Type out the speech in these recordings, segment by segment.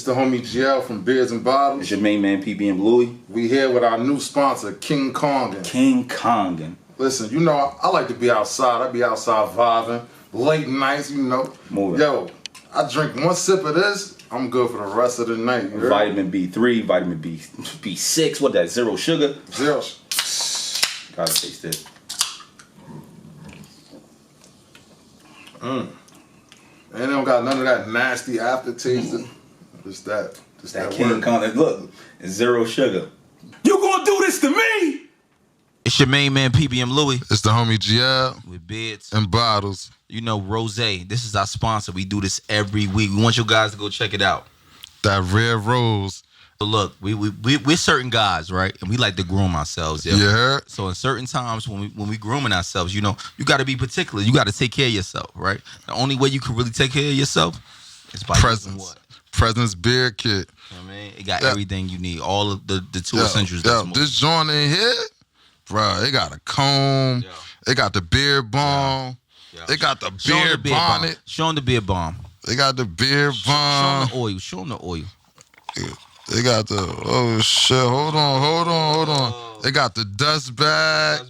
It's the homie GL from Beards and Bottles. It's your main man, PB and Bluey. We here with our new sponsor, King Kongin. King Kongin. Listen, you know, I like to be outside. I be outside vibing, late nights, you know. Moving. Yo, I drink one sip of this, I'm good for the rest of the night. You vitamin B3, vitamin B6, what that, zero sugar? Zero. Gotta taste it. And they don't got none of that nasty aftertaste. Just that King Kongin. Look, it's zero sugar. You gonna do this to me? It's your main man, PB and Louie. It's the homie GL. With Beards and Bottles. You know, Rose. This is our sponsor. We do this every week. We want you guys to go check it out. That Red Rose. So look, we're certain guys, right? And we like to groom ourselves. Yeah. You heard? So in certain times when we grooming ourselves, you know, you got to be particular. You got to take care of yourself, right? The only way you can really take care of yourself is by using what? Presence beard kit. You know what I mean? It got everything you need. All of the two essentials. This joint in here, bro, it got a comb. It got the beard balm. It got the beard bonnet. Show them the beard balm. They got the beard balm. Show them the oil. Show them the oil. They got the, oh shit, hold on. They got the dust bag.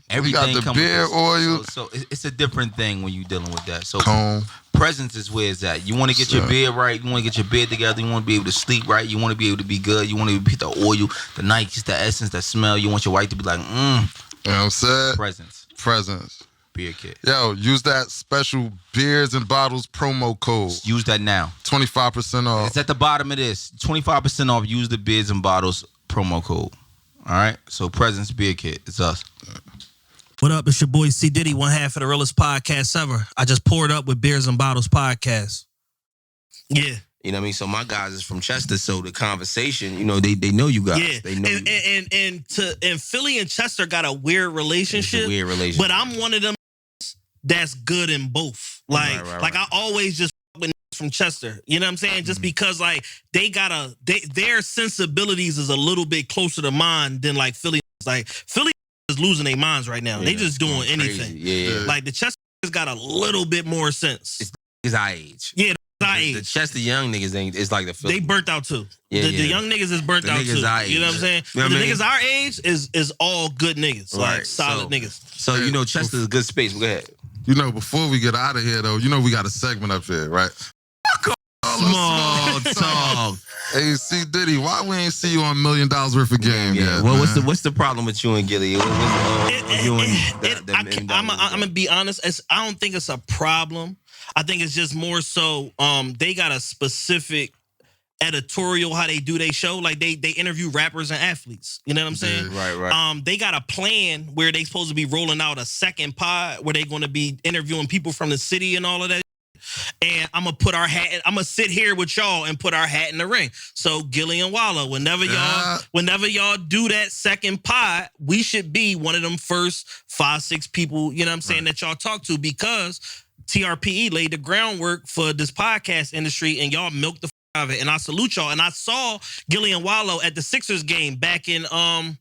Everything got the beard oil. So it's a different thing when you're dealing with that. So comb. Presence is where it's at. You want to get your beard right. You want to get your beard together. You want to be able to sleep right. You want to be able to be good. You want to get the oil, the Nikes, the essence, the smell. You want your wife to be like, You know what I'm saying? Presence. Beard kit. Yo, use that special Beards and Bottles promo code. Use that now. 25% off. It's at the bottom of this. 25% off. Use the Beards and Bottles promo code. All right? So Presence Beard Kit. It's us. What up? It's your boy C.Diddy, one half of the realest podcast ever. I just poured up with Beards and Bottles podcast. Yeah. You know what I mean? So my guys is from Chester, so the conversation, you know, they know you guys. Yeah. They know and Philly and Chester got a weird relationship. But I'm one of them that's good in both. Like I always just with from Chester. You know what I'm saying? Just because like their sensibilities is a little bit closer to mine than like Philly. Like Philly is losing their minds right now. They just doing anything. Yeah. Like the Chester got a little bit more sense. It's our age. Yeah. The Chester young niggas ain't. It's like the Philly. They burnt out too. The young niggas is burnt out too. You know what I'm saying? You know the niggas our age is all good niggas, like solid niggas. So you know Chester's a good space. Go ahead. You know, before we get out of here though, you know we got a segment up here, right? Small talk. Hey, C.Diddy, why we ain't see you on $1 million worth of game yet? Well, what's the problem with you and Gilly? I'm gonna be honest. I don't think it's a problem. I think it's just more so they got a specific editorial how they do their show. Like they interview rappers and athletes. You know what I'm saying? Yeah, right. They got a plan where they supposed to be rolling out a second pod where they going to be interviewing people from the city and all of that. And I'm gonna sit here with y'all and put our hat in the ring. So Gilly and Wallow, whenever y'all do that second pod, we should be one of them first 5-6 people, you know what I'm saying, that y'all talk to, because TRPE laid the groundwork for this podcast industry and y'all milked the out of it. And I salute y'all. And I saw Gilly and Wallow at the Sixers game back in I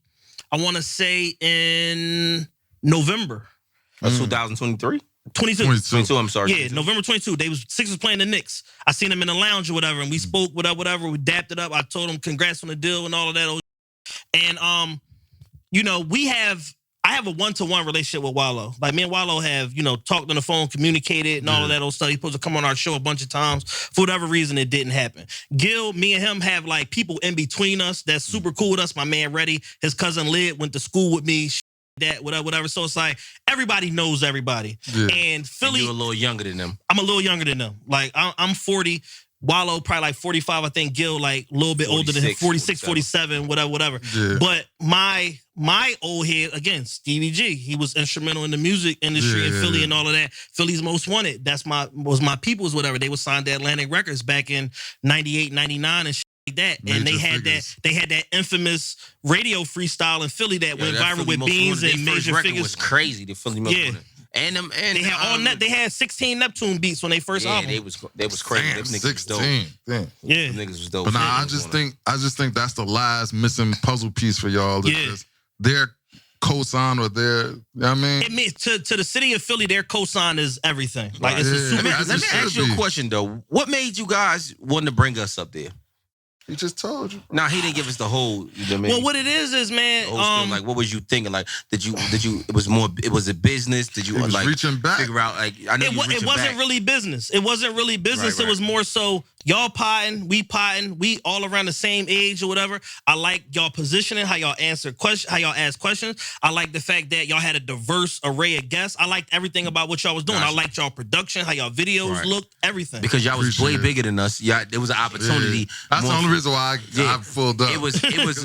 want to say in November. That's 2023? 22. I'm sorry. Yeah, 22. November 22. Sixers playing the Knicks. I seen them in the lounge or whatever, and we spoke, whatever. We dapped it up. I told them congrats on the deal and all of that. And you know, I have a one-to-one relationship with Wallow. Like, me and Wallow have, you know, talked on the phone, communicated, and all of that old stuff. He's supposed to come on our show a bunch of times. For whatever reason, it didn't happen. Gil, me and him have, like, people in between us that's super cool with us. My man, Reddy, his cousin Lid went to school with me, that, whatever. So it's like, everybody knows everybody. Yeah. And Philly... And you're a little younger than them. I'm a little younger than them. Like, I'm 40... Wallow probably like 45. I think Gil like a little bit older than him, 46, 47, whatever. Yeah. But my old head, again, Stevie G, he was instrumental in the music industry in Philly and all of that. Philly's Most Wanted. Was my people's, whatever. They were signed to Atlantic Records back in 98, 99 and shit like that. And they had that infamous radio freestyle in Philly that went viral with Beans and Major Figures. Was crazy. The Philly Most Wanted. And they had they had 16 Neptune beats on their first album. They was crazy. Damn, them niggas 16. was dope. Damn. Yeah, them niggas was dope. But nah, I just think that's the last missing puzzle piece for y'all. Their cosign or their, you know what I mean? It means to the city of Philly, their cosign is everything. Like it's a super. Yeah. Let me ask you a question though. What made you guys want to bring us up there? He just told you. Nah, he didn't give us the whole. You know what I mean? Well, what it is, man. Like, what was you thinking? Like, did you? It was more. It was a business. Did you He was like reaching back. figure out? Like, I know it wasn't back. really business. It wasn't really business. Right. It was more so y'all potting, we all around the same age or whatever. I like y'all positioning, how y'all answer questions, how y'all ask questions. I like the fact that y'all had a diverse array of guests. I liked everything about what y'all was doing. Gotcha. I liked y'all production, how y'all videos looked, everything. Because y'all was Appreciate way it. bigger than us. Yeah, there was an opportunity. Yeah. That's the only reason why I pulled up. It was.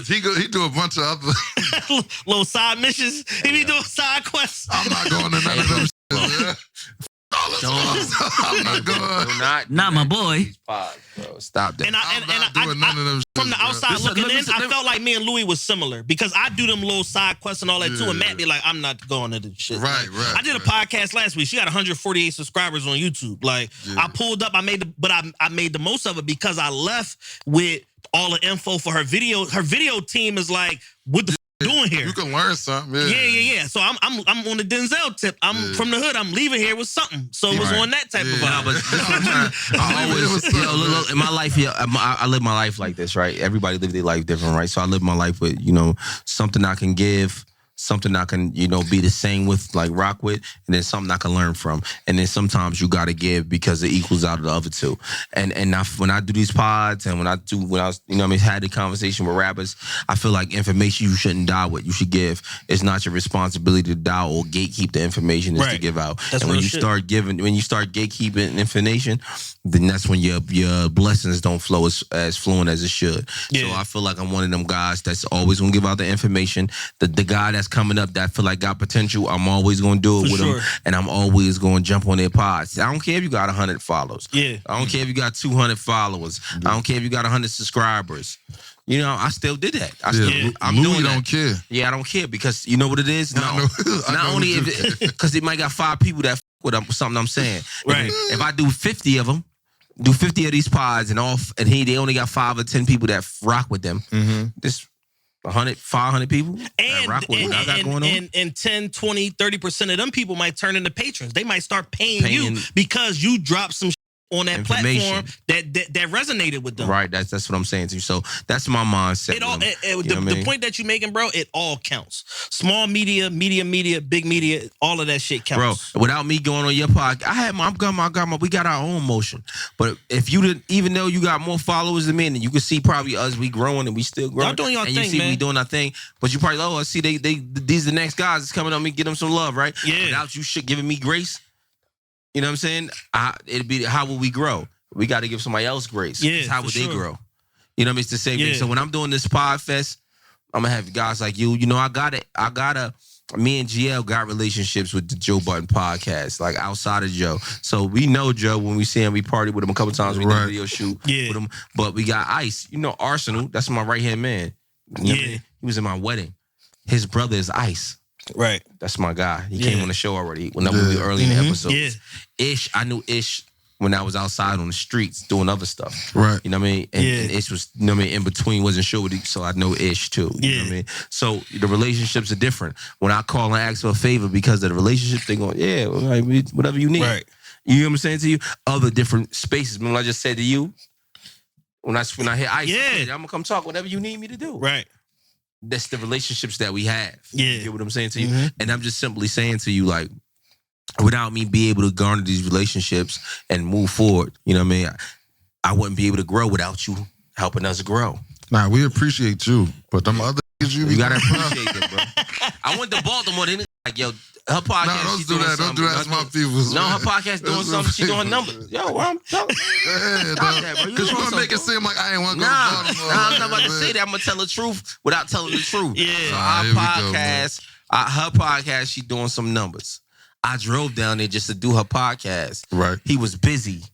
He do a bunch of other. Little side missions. He be doing side quests. I'm not going to none of them. I'm not going. Not my boy. Bro, stop that. And I'm not doing none of them. from the shits, bro. outside looking in, I felt like me and Louis was similar because I do them little side quests and all that too. And Matt be like, I'm not going to this shit. Right. I did a podcast last week. She got 148 subscribers on YouTube. Like I pulled up, I made the most of it because I left with all the info for her video. Her video team is like, what the doing here? You can learn something. Yeah. So I'm on the Denzel tip. I'm from the hood. I'm leaving here with something. So it was on that type of vibe. But I always, look, in my life, I live my life like this, right? Everybody live their life different, right? So I live my life with, something I can give, something I can, be the same with, like rock with, and then something I can learn from. And then sometimes you got to give because it equals out of the other two. And when I do these pods and when I was, had the conversation with rappers, I feel like information you shouldn't die with. You should give. It's not your responsibility to die or gatekeep the information is to give out. That's and when you start gatekeeping information, then that's when your blessings don't flow as fluent as it should. Yeah. So I feel like I'm one of them guys that's always gonna give out the information. The guy that's coming up that I feel like got potential, I'm always gonna do it with him, and I'm always gonna jump on their pods. I don't care if you got 100 followers. Yeah. I don't care if you got 200 followers. I don't care if you got 100 subscribers. I still did that. I'm Louis doing that. don't care. Yeah, I don't care because you know what it is. I know Only because it might got 5 people that with something I'm saying. Right. If I do 50 of them. Do 50 of these pods and they only got 5 or 10 people that rock with them. This 100, 500 people that rock with what I got going on. And 10, 20, 30% of them people might turn into patrons. They might start paying you because you drop some on that platform that resonated with them. Right, that's what I'm saying to you. So that's my mindset. The point that you're making, bro, it all counts. Small media, big media, all of that shit counts. Bro, without me going on your podcast, we got our own motion. But if you didn't, even though you got more followers than me, and you can see probably us, we growing and we still growing. Y'all doing your and thing, you see man. we doing our thing. But you probably, I see these are the next guys that's coming on me, get them some love, right? Yeah. Without you giving me grace. You know what I'm saying? It'd be how will we grow? We got to give somebody else grace. Yeah, how would for they sure. grow? You know what I mean? It's the same thing. So when I'm doing this pod fest, I'm gonna have guys like you. I gotta. Me and GL got relationships with the Joe Budden podcast, like outside of Joe. So we know Joe when we see him. We party with him a couple times. We did a video shoot with him. But we got Ice. Arsenal. That's my right hand man. He was in my wedding. His brother is Ice. Right. That's my guy. He came on the show already when we were early in the episode. Yeah. Ish, I knew Ish when I was outside on the streets doing other stuff. Right. You know what I mean? And Ish was, in between, wasn't sure what so I know Ish too. You know what I mean? So the relationships are different. When I call and ask for a favor because of the relationship, they go, whatever you need. Right. You know what I'm saying to you? Other different spaces. Remember what I just said to you? When I hit Ice, I'm gonna come talk whatever you need me to do. Right. That's the relationships that we have. Yeah. You get what I'm saying to you? And I'm just simply saying to you, like, without me being able to garner these relationships and move forward, you know what I mean? I wouldn't be able to grow without you helping us grow. Nah, we appreciate you, but them other you gotta appreciate them, bro. I went to Baltimore, they like, yo, her podcast. Nah, don't do that. Don't do that to my people. No, her podcast doing something. She doing numbers. Yo, what I'm talking. Because you want to make it seem like I ain't want to go to Baltimore. Nah, I'm not about to say that. I'm gonna tell the truth without telling the truth. Yeah. So our podcast, her podcast, she doing some numbers. I drove down there just to do her podcast. Right. He was busy.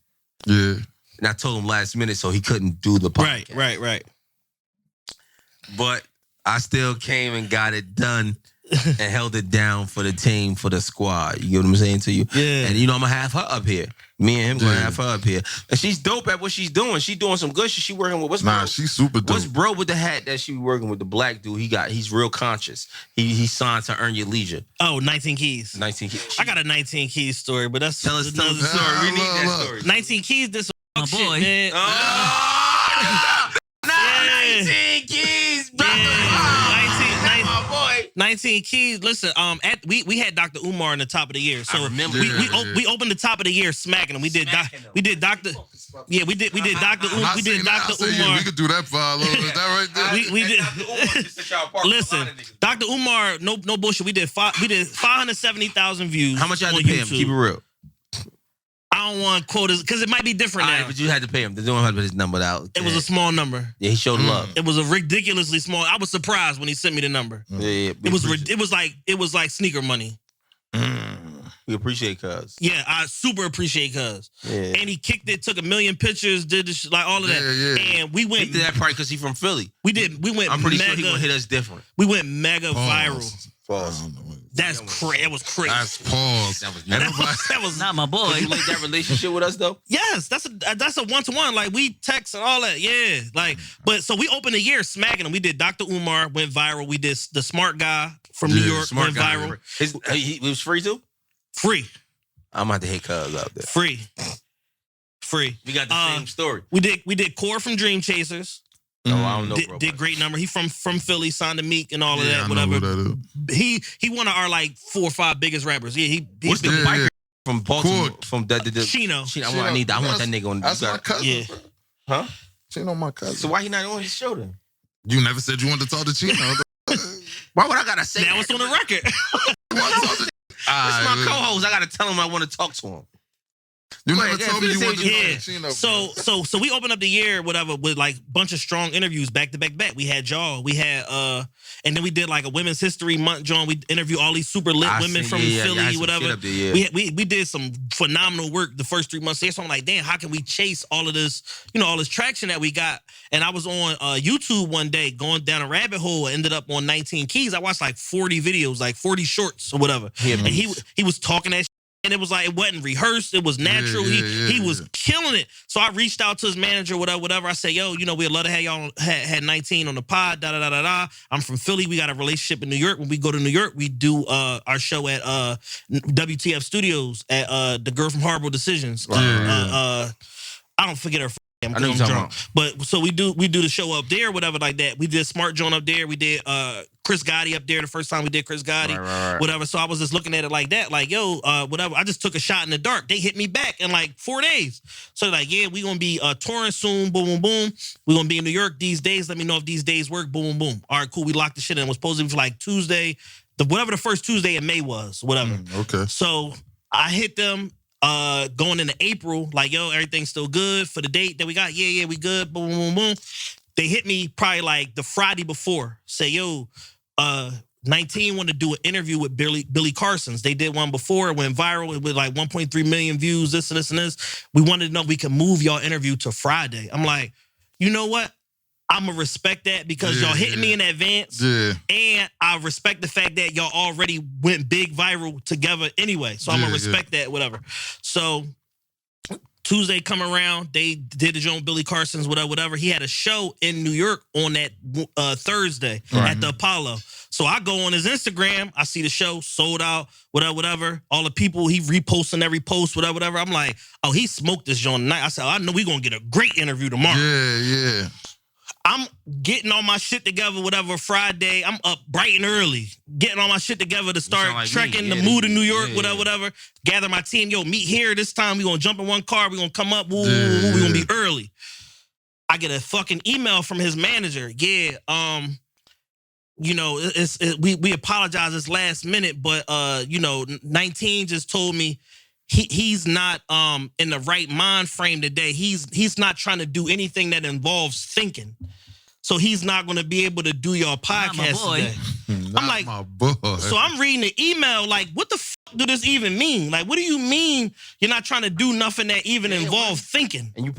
Yeah. And I told him last minute, so he couldn't do the podcast. Right. But I still came and got it done. and held it down for the team, for the squad. You get what I'm saying to you? Yeah. And I'm gonna have her up here. Me and him gonna have her up here. And she's dope at what she's doing. She's doing some good shit. She working with she's super dope. What's bro with the hat that she working with, the black dude? He's real conscious. He signed to Earn Your Leisure. Oh, 19 Keys. 19 Keys. I got a 19 Keys story, but that's Tell us the another story. We need that story. 19 Keys did some My shit, boy. man. Oh, Yeah. 19 Keys, bro. Yeah. 19, My boy. 19 Keys. Listen, we had Dr. Umar in the top of the year, so I remember we opened the top of the year smacking him. We did Dr. Smacking him. We did Dr. Yeah, we did Dr. When I we did seen that, I Dr. said, yeah, Umar. we could do that for a little. Is that right there? We did. Listen, Dr. Umar, no bullshit. We did 570,000 views. How much you had on to pay him? YouTube. Keep it real. I don't want quotas because it might be different All now. right, but you had to pay him. They don't have his number out. It was a small number. Yeah, he showed love. It was a ridiculously small. I was surprised when he sent me the number. Yeah, It was like sneaker money. we appreciate cuz. Yeah, I super appreciate cuz. Yeah. And he kicked it, took a million pictures, did this, like all of that. Yeah. And we He went. did that part because he from Philly. We went. I'm pretty sure he mega, gonna hit us different. We went mega viral. Pause. That's crazy. It was crazy. That's pause. That was that was Not my boy. Did you link that relationship with us though? yes. That's a 1-to-1. Like we text and all that. Yeah. Like, but so we opened the year smacking him. We did Dr. Umar went viral. We did the smart guy from New York went viral. He was free too? Free. I'm about to hit cuz out there. Free. We got the same story. We did Core from Dream Chasers. No, I don't know, bro. Did great number. He from Philly, signed to Meek and all of Yeah, that. I know Whatever. who that is. He one of our like 4 or 5 biggest rappers. Yeah, What's the Yeah, biker yeah. from Baltimore? Court. From the Chino. I want that nigga on. That's my cousin. Yeah. Huh? Chino, my cousin. So why he not on his show then? You never said you wanted to talk to Chino. Why would I gotta say Now that? it's on the record. It's my co-host. I gotta tell him I want to talk to him. You Go never ahead, told me you finish wanted to Yeah. talk to Chino. So we opened up the year, whatever, with like a bunch of strong interviews back to back. We had y'all. We had and then we did like a Women's History Month, John. We interviewed all these super lit women from Philly, whatever. We did some phenomenal work the first 3 months there. So I'm like, damn, how can we chase all of this, all this traction that we got? And I was on YouTube one day going down a rabbit hole. Ended up on 19 Keys. I watched like 40 videos, like 40 shorts or whatever. Yeah, and he was talking that shit. And it was like, it wasn't rehearsed. It was natural. He was killing it. So I reached out to his manager, whatever. I said, yo, we'd love to have y'all had 19 on the pod, da-da-da-da-da. I'm from Philly. We got a relationship in New York. When we go to New York, we do our show at WTF Studios at The Girl from Horrible Decisions. I don't forget her. I'm drunk. But so we do the show up there, whatever like that. We did Smart Joan up there. We did Chris Gotti up there the first time we did Chris Gotti, right. whatever. So I was just looking at it like that, like, yo, whatever. I just took a shot in the dark. They hit me back in like 4 days. So like, yeah, we gonna be touring soon, boom, boom, boom. We gonna be in New York these days. Let me know if these days work, boom, boom. All right, cool. We locked the shit in. It was supposed to be for like Tuesday, whatever the first Tuesday in May was, whatever. Okay. So I hit them. Going into April, like, yo, everything's still good for the date that we got. Yeah, we good. Boom, boom, boom. They hit me probably like the Friday before. Say, yo, 19 wanted to do an interview with Billy Carson's. They did one before. It went viral with like 1.3 million views, this and this and this. We wanted to know if we can move y'all interview to Friday. I'm like, you know what? I'm going to respect that because y'all hitting me in advance. Yeah. And I respect the fact that y'all already went big viral together anyway. So I'm going to respect that, whatever. So Tuesday come around, they did the joint with Billy Carson's, whatever. He had a show in New York on that Thursday at the Apollo. So I go on his Instagram, I see the show sold out, whatever. All the people, he reposting every post, whatever. I'm like, oh, he smoked this joint tonight. I said, I know we're going to get a great interview tomorrow. Yeah. I'm getting all my shit together, whatever, Friday. I'm up bright and early, getting all my shit together to start like trekking me. the mood in New York, whatever. Gather my team. Yo, meet here this time. We gonna jump in one car. We gonna come up. We gonna be early. I get a fucking email from his manager. Yeah, we apologize. It's last minute, but 19 just told me he's not in the right mind frame today. He's not trying to do anything that involves thinking. So he's not going to be able to do your podcast today. I'm like, my boy. So I'm reading the email like, what the fuck do this even mean? Like, what do you mean you're not trying to do nothing that even involves thinking? And you